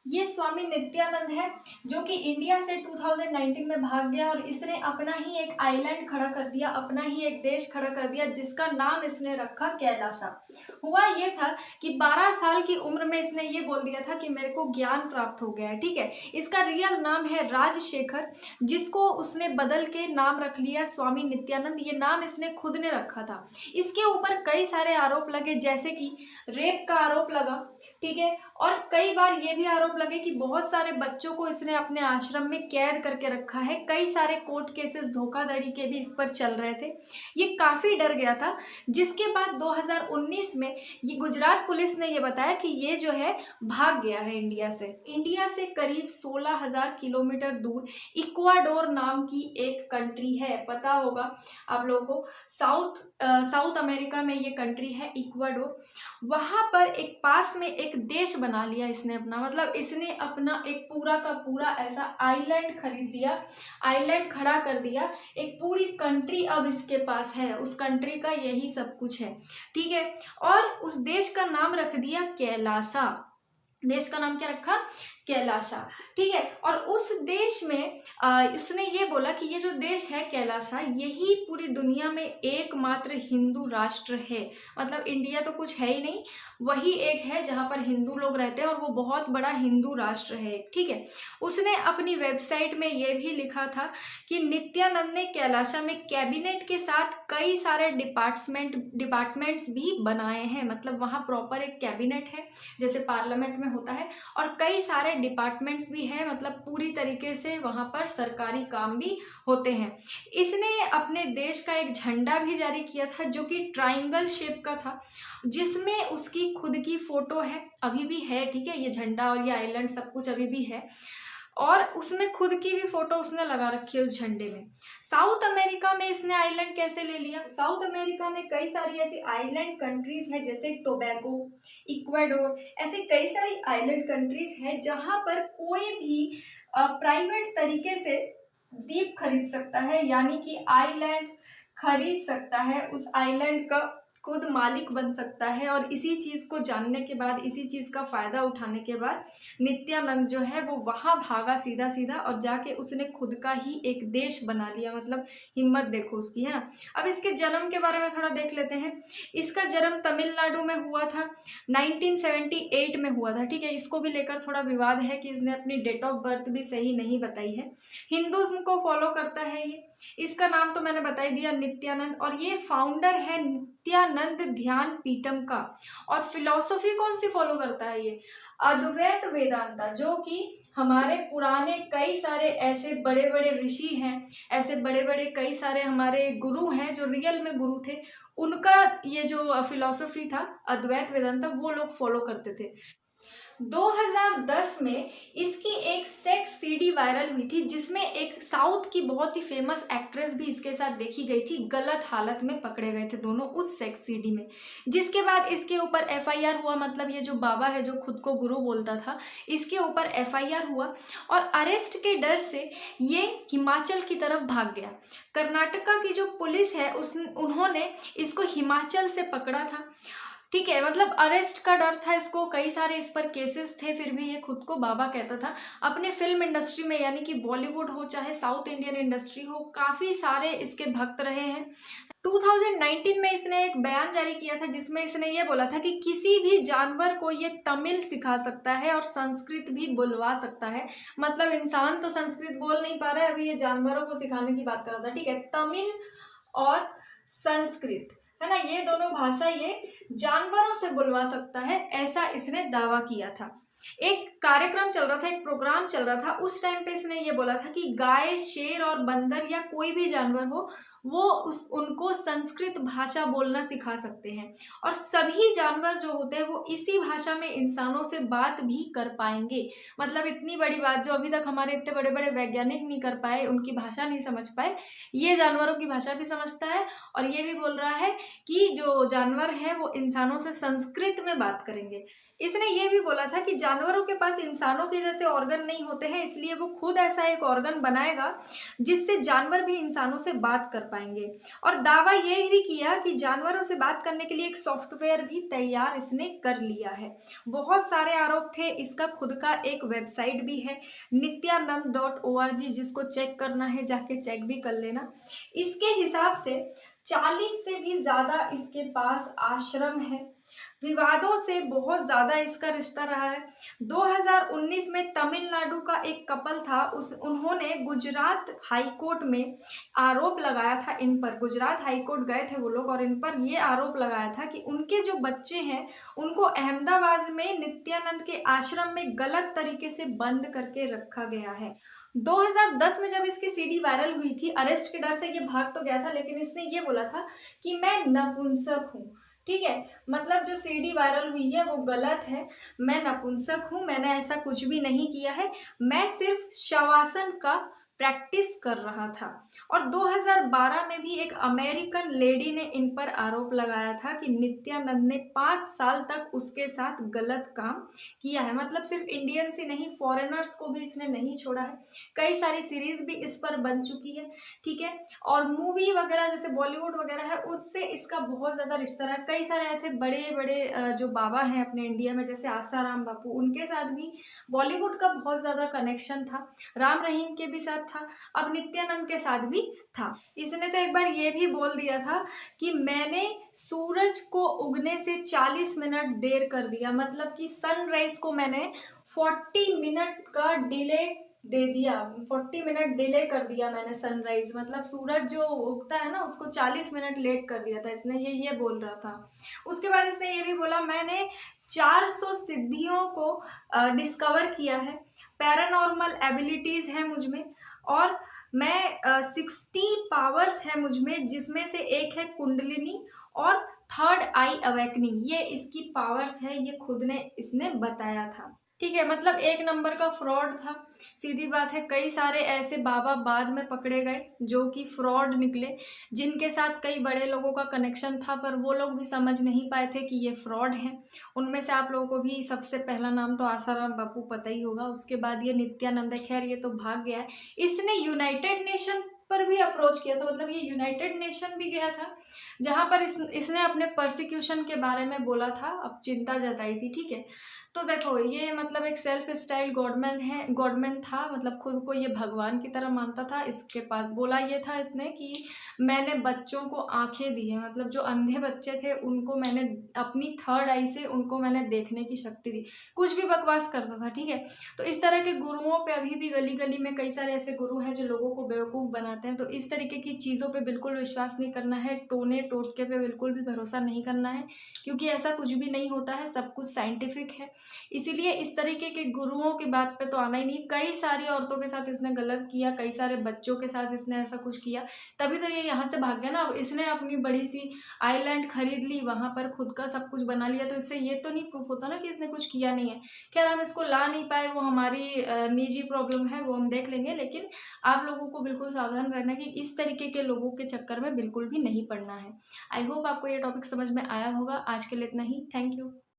ये स्वामी नित्यानंद है जो कि इंडिया से 2019 में भाग गया और इसने अपना ही एक आइलैंड खड़ा कर दिया, अपना ही एक देश खड़ा कर दिया जिसका नाम इसने रखा कैलासा। हुआ ये था कि 12 साल की उम्र में इसने ये बोल दिया था कि मेरे को ज्ञान प्राप्त हो गया है। ठीक है, इसका रियल नाम है राजशेखर, जिसको उसने बदल के नाम रख लिया स्वामी नित्यानंद। ये नाम इसने खुद ने रखा था। इसके ऊपर कई सारे आरोप लगे, जैसे कि रेप का आरोप लगा, ठीक है, और कई बार ये भी आरोप लगे कि बहुत सारे बच्चों को इसने अपने आश्रम में कैद करके रखा है। कई सारे कोर्ट केसेस धोखाधड़ी के भी इस पर चल रहे थे। ये काफ़ी डर गया था, जिसके बाद 2019 में ये गुजरात पुलिस ने ये बताया कि ये जो है भाग गया है इंडिया से करीब 16,000 किलोमीटर दूर इक्वाडोर नाम की एक कंट्री है, पता होगा आप लोगों को। साउथ अमेरिका में ये कंट्री है इक्वाडोर। वहाँ पर एक पास में एक देश बना लिया इसने अपना, मतलब इसने अपना एक पूरा का पूरा ऐसा आइलैंड खरीद लिया, आइलैंड खड़ा कर दिया। एक पूरी कंट्री अब इसके पास है, उस कंट्री का यही सब कुछ है, ठीक है। और उस देश का नाम रख दिया कैलासा। देश का नाम क्या रखा? कैलासा, ठीक है। और उस देश में इसने ये बोला कि ये जो देश है कैलासा, यही पूरी दुनिया में एकमात्र हिंदू राष्ट्र है। मतलब इंडिया तो कुछ है ही नहीं, वही एक है जहाँ पर हिंदू लोग रहते हैं और वो बहुत बड़ा हिंदू राष्ट्र है, ठीक है। उसने अपनी वेबसाइट में ये भी लिखा था कि नित्यानंद ने कैलासा में कैबिनेट के साथ कई सारे डिपार्टमेंट्स भी बनाए हैं। मतलब वहाँ प्रॉपर एक कैबिनेट है जैसे पार्लियामेंट में होता है, और कई सारे डिपार्टमेंट्स भी हैं, मतलब पूरी तरीके से वहाँ पर सरकारी काम भी होते हैं। इसने अपने देश का एक झंडा भी जारी किया था जो कि ट्रायंगल शेप का था, जिसमें उसकी खुद की फोटो है, अभी भी है, ठीक है। ये झंडा और ये आइलैंड सब कुछ अभी भी है, और उसमें खुद की भी फोटो उसने लगा रखी है उस झंडे में। साउथ अमेरिका में इसने आइलैंड कैसे ले लिया? साउथ अमेरिका में कई सारी ऐसी आइलैंड कंट्रीज हैं जैसे टोबैगो, इक्वाडोर, ऐसे कई सारी आइलैंड कंट्रीज हैं जहां पर कोई भी प्राइवेट तरीके से द्वीप खरीद सकता है, यानी कि आइलैंड खरीद सकता है, उस आइलैंड का खुद मालिक बन सकता है। और इसी चीज़ को जानने के बाद, इसी चीज़ का फ़ायदा उठाने के बाद नित्यानंद जो है वो वहाँ भागा सीधा सीधा, और जाके उसने खुद का ही एक देश बना लिया। मतलब हिम्मत देखो उसकी, है ना। अब इसके जन्म के बारे में थोड़ा देख लेते हैं। इसका जन्म तमिलनाडु में हुआ था, 1978 में हुआ था, ठीक है। इसको भी लेकर थोड़ा विवाद है कि इसने अपनी डेट ऑफ बर्थ भी सही नहीं बताई है। हिंदुज़्म को फॉलो करता है ये। इसका नाम तो मैंने बता ही दिया, नित्यानंद, और ये फाउंडर है नित्यानंद ध्यान पीठम का। और फिलॉसफी कौन सी फॉलो करता है ये? अद्वैत वेदांता, जो कि हमारे पुराने कई सारे ऐसे बड़े बड़े ऋषि हैं, ऐसे बड़े बड़े कई सारे हमारे गुरु हैं जो रियल में गुरु थे, उनका ये जो फिलॉसफी था अद्वैत वेदांता, वो लोग फॉलो करते थे। 2010 में इसकी एक सेक्स सीडी वायरल हुई थी, जिसमें एक साउथ की बहुत ही फेमस एक्ट्रेस भी इसके साथ देखी गई थी। गलत हालत में पकड़े गए थे दोनों उस सेक्स सीडी में, जिसके बाद इसके ऊपर एफआईआर हुआ। मतलब ये जो बाबा है जो खुद को गुरु बोलता था, इसके ऊपर एफआईआर हुआ, और अरेस्ट के डर से ये हिमाचल की तरफ भाग गया। कर्नाटका की जो पुलिस है उन्होंने इसको हिमाचल से पकड़ा था, ठीक है। मतलब अरेस्ट का डर था इसको, कई सारे इस पर केसेस थे, फिर भी ये खुद को बाबा कहता था। अपने फिल्म इंडस्ट्री में, यानी कि बॉलीवुड हो चाहे साउथ इंडियन इंडस्ट्री हो, काफ़ी सारे इसके भक्त रहे हैं। 2019 में इसने एक बयान जारी किया था जिसमें इसने ये बोला था कि किसी भी जानवर को ये तमिल सिखा सकता है और संस्कृत भी बुलवा सकता है। मतलब इंसान तो संस्कृत बोल नहीं पा रहा है, अभी ये जानवरों को सिखाने की बात कर रहा था, ठीक है। तमिल और संस्कृत, है ना, ये दोनों भाषा ये जानवरों से बुलवा सकता है, ऐसा इसने दावा किया था। एक कार्यक्रम चल रहा था, एक प्रोग्राम चल रहा था, उस टाइम पे इसने ये बोला था कि गाय, शेर और बंदर या कोई भी जानवर हो, वो उनको संस्कृत भाषा बोलना सिखा सकते हैं, और सभी जानवर जो होते हैं वो इसी भाषा में इंसानों से बात भी कर पाएंगे। मतलब इतनी बड़ी बात जो अभी तक हमारे इतने बड़े बड़े वैज्ञानिक नहीं कर पाए, उनकी भाषा नहीं समझ पाए, ये जानवरों की भाषा भी समझता है। और ये भी बोल रहा है कि जो जानवर है वो इंसानों से संस्कृत में बात करेंगे। इसने ये भी बोला था कि जानवरों के पास इंसानों के जैसे ऑर्गन नहीं होते हैं, इसलिए वो खुद ऐसा एक ऑर्गन बनाएगा जिससे जानवर भी इंसानों से बात कर पाएंगे। और दावा ये भी किया कि जानवरों से बात करने के लिए एक सॉफ्टवेयर भी तैयार इसने कर लिया है। बहुत सारे आरोप थे। इसका खुद का एक वेबसाइट भी है, nityanand.org, जिसको चेक करना है जाके चेक भी कर लेना। इसके हिसाब से 40 से भी ज़्यादा इसके पास आश्रम है। विवादों से बहुत ज़्यादा इसका रिश्ता रहा है। 2019 में तमिलनाडु का एक कपल था, उन्होंने गुजरात हाई कोर्ट में आरोप लगाया था इन पर। गुजरात हाई कोर्ट गए थे वो लोग और इन पर ये आरोप लगाया था कि उनके जो बच्चे हैं उनको अहमदाबाद में नित्यानंद के आश्रम में गलत तरीके से बंद करके रखा गया है। 2010 में जब इसकी सीडी वायरल हुई थी, अरेस्ट के डर से ये भाग तो गया था, लेकिन इसने ये बोला था कि मैं नपुंसक हूँ। ठीक है, मतलब जो सीडी वायरल हुई है वो गलत है, मैं नपुंसक हूँ, मैंने ऐसा कुछ भी नहीं किया है, मैं सिर्फ शवासन का प्रैक्टिस कर रहा था। और 2012 में भी एक अमेरिकन लेडी ने इन पर आरोप लगाया था कि नित्यानंद ने 5 साल तक उसके साथ गलत काम किया है। मतलब सिर्फ इंडियंस ही नहीं, फॉरेनर्स को भी इसने नहीं छोड़ा है। कई सारी सीरीज भी इस पर बन चुकी है, ठीक है, और मूवी वगैरह जैसे बॉलीवुड वगैरह है उससे इसका बहुत ज़्यादा रिश्ता रहा। कई सारे ऐसे बड़े बड़े जो बाबा हैं अपने इंडिया में, जैसे आसाराम बापू, उनके साथ भी बॉलीवुड का बहुत ज़्यादा कनेक्शन था। राम रहीम के भी साथ था, अब नित्यानंद के साथ भी था। इसने तो एक बार ये भी बोल दिया था कि मैंने सूरज को उगने से 40 मिनट देर कर दिया। मतलब कि सनराइज को मैंने 40 मिनट का डिले दे दिया, 40 मिनट डिले कर दिया मैंने सनराइज। मतलब सूरज जो उगता है ना उसको 40 मिनट लेट कर दिया था इसने, ये बोल रहा था। उसके बाद इसने ये भी बोला मैंने 400 सिद्धियों को डिस्कवर किया है, पैरानॉर्मल एबिलिटीज़ हैं मुझ में, और मैं 60 पावर्स है मुझ में, जिसमें से एक है कुंडलिनी और थर्ड आई अवेकनिंग। ये इसकी पावर्स है, ये खुद ने इसने बताया था। ठीक है, मतलब एक नंबर का फ्रॉड था, सीधी बात है। कई सारे ऐसे बाबा बाद में पकड़े गए जो कि फ्रॉड निकले, जिनके साथ कई बड़े लोगों का कनेक्शन था, पर वो लोग भी समझ नहीं पाए थे कि ये फ्रॉड है। उनमें से आप लोगों को भी सबसे पहला नाम तो आसाराम बापू पता ही होगा, उसके बाद ये नित्यानंद है। खैर ये तो भाग गया है। इसने यूनाइटेड नेशन पर भी अप्रोच किया था, मतलब ये यूनाइटेड नेशन भी गया था जहाँ पर इसने अपने परसिक्यूशन के बारे में बोला था, अब चिंता जताई थी। ठीक है, तो देखो ये मतलब एक सेल्फ स्टाइल गॉडमैन था, मतलब खुद को ये भगवान की तरह मानता था। इसके पास बोला ये था इसने कि मैंने बच्चों को आंखें दी हैं, मतलब जो अंधे बच्चे थे उनको मैंने अपनी थर्ड आई से उनको मैंने देखने की शक्ति दी। कुछ भी बकवास करता था। ठीक है, तो इस तरह के गुरुओं पे अभी भी गली गली में कई सारे ऐसे गुरु हैं जो लोगों को बेवकूफ़ बनाते हैं। तो इस तरीके की चीज़ों पे बिल्कुल विश्वास नहीं करना है, टोने टोटके पे बिल्कुल भी भरोसा नहीं करना है, क्योंकि ऐसा कुछ भी नहीं होता है, सब कुछ साइंटिफिक है। इसीलिए इस तरीके के गुरुओं की बात पे तो आना ही नहीं। कई सारी औरतों के साथ इसने गलत किया, कई सारे बच्चों के साथ इसने ऐसा कुछ किया, तभी तो ये यहाँ से भाग गया ना। अब इसने अपनी बड़ी सी आइलैंड खरीद ली, वहाँ पर खुद का सब कुछ बना लिया, तो इससे ये तो नहीं प्रूफ होता ना कि इसने कुछ किया नहीं है। खैर हम इसको ला नहीं पाए, वो हमारी निजी प्रॉब्लम है, वो हम देख लेंगे। लेकिन आप लोगों को बिल्कुल सावधान रहना है कि इस तरीके के लोगों के चक्कर में बिल्कुल भी नहीं पड़ना है। आई होप आपको ये टॉपिक समझ में आया होगा। आज के लिए इतना ही, थैंक यू।